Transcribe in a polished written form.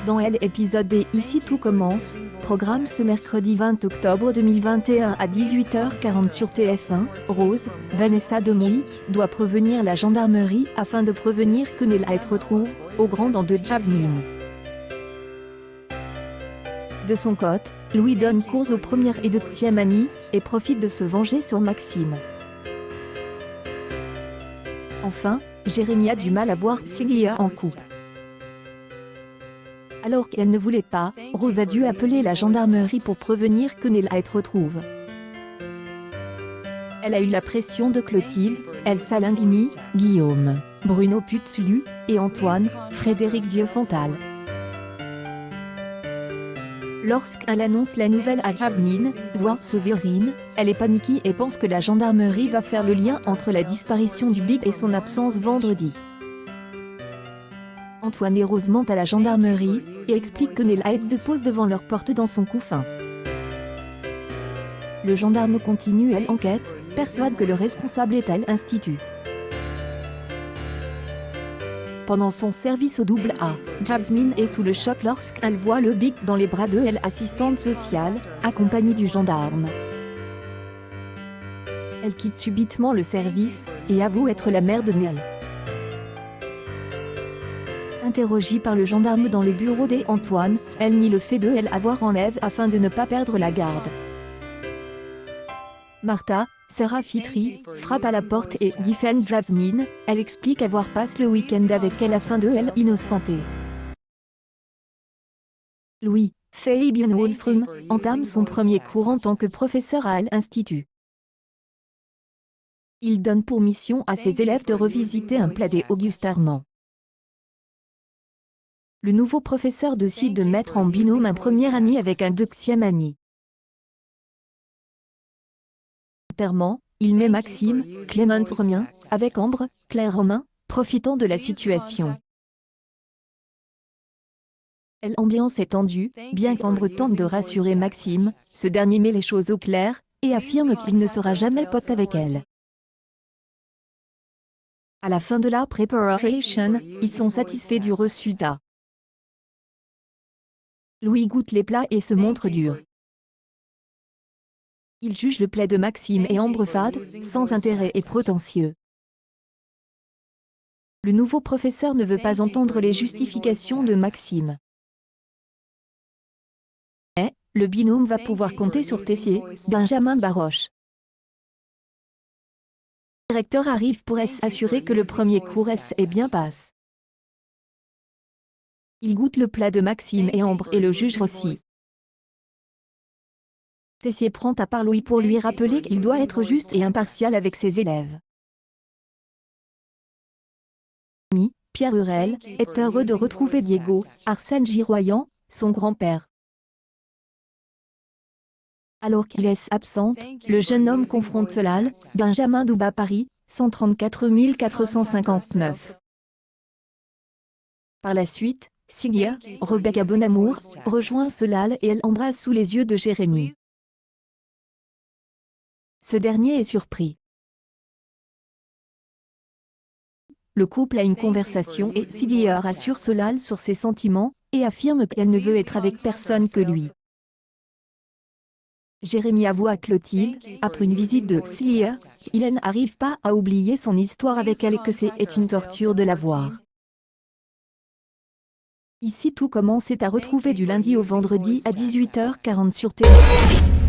Dans L épisode D, ici tout commence, programme ce mercredi 20 octobre 2021 à 18h40 sur TF1, Rose, Vanessa Demouy, doit prévenir la gendarmerie afin de prévenir que Nella se retrouve, au grand dam de Jasmine. De son côté, Louis donne cours aux premières et deuxième années, et profite de se venger sur Maxime. Enfin, Jérémy a du mal à voir Sylvia en couple. Alors qu'elle ne voulait pas, Rose a dû appeler la gendarmerie pour prévenir que Nella se retrouve. Elle a eu la pression de Clotilde, Elsa Linguini, Guillaume, Bruno Putzulu, et Antoine, Frédéric Vieuxfontal. Lorsqu'elle annonce la nouvelle à Jasmine, voire Séverine, elle est paniquée et pense que la gendarmerie va faire le lien entre la disparition du Big et son absence vendredi. Antoine et Rose mentent à la gendarmerie, et expliquent que Nella se dépose devant leur porte dans son couffin. Le gendarme continue l'enquête, persuade que le responsable est à l'institut. Pendant son service au AA, Jasmine est sous le choc lorsqu'elle voit le Big dans les bras de l'assistante sociale, accompagnée du gendarme. Elle quitte subitement le service, et avoue être la mère de Nella. Interrogée par le gendarme dans le bureau d'Antoine, elle nie le fait de l'avoir enlevé afin de ne pas perdre la garde. Martha, Sarah Fitri, frappe à la porte et défend Jasmine, elle explique avoir passé le week-end avec elle afin de l'innocenter. Louis, Fabian Wolfram, entame son premier cours en tant que professeur à l'Institut. Il donne pour mission à ses élèves de revisiter un plat d'Auguste Armand. Le nouveau professeur décide de mettre en binôme un première année avec un deuxième année. Volontairement, il met Maxime, Clément Romain, avec Ambre, Claire Romain, profitant de la situation. L'ambiance est tendue, bien qu'Ambre tente de rassurer Maxime, ce dernier met les choses au clair, et affirme qu'il ne sera jamais pote avec elle. À la fin de la préparation, ils sont satisfaits du résultat. Louis goûte les plats et se montre dur. Il juge le plat de Maxime et Ambre fade, sans intérêt et prétentieux. Le nouveau professeur ne veut pas entendre les justifications de Maxime. Mais, le binôme va pouvoir compter sur Tessier, Benjamin Baroche. Le directeur arrive pour s'assurer que le premier cours est bien passe. Il goûte le plat de Maxime et Ambre et le juge aussi. Tessier prend à part Louis pour lui rappeler qu'il doit être juste et impartial avec ses élèves. Pierre Hurel, est heureux de retrouver Diego, Arsène Giroyan, son grand-père. Alors qu'il est absente, le jeune homme confronte Solal, Benjamin Douba Paris, 134 459. Par la suite, Sylvia, Rebecca Bonamour, rejoint Solal et elle embrasse sous les yeux de Jérémy. Ce dernier est surpris. Le couple a une conversation et Sylvia rassure Solal sur ses sentiments, et affirme qu'elle ne veut être avec personne que lui. Jérémy avoue à Clotilde, après une visite de Sylvia, qu'il n'arrive pas à oublier son histoire avec elle et que c'est une torture de la voir. Ici tout commence est à retrouver du lundi au vendredi à 18h40 sur TF1.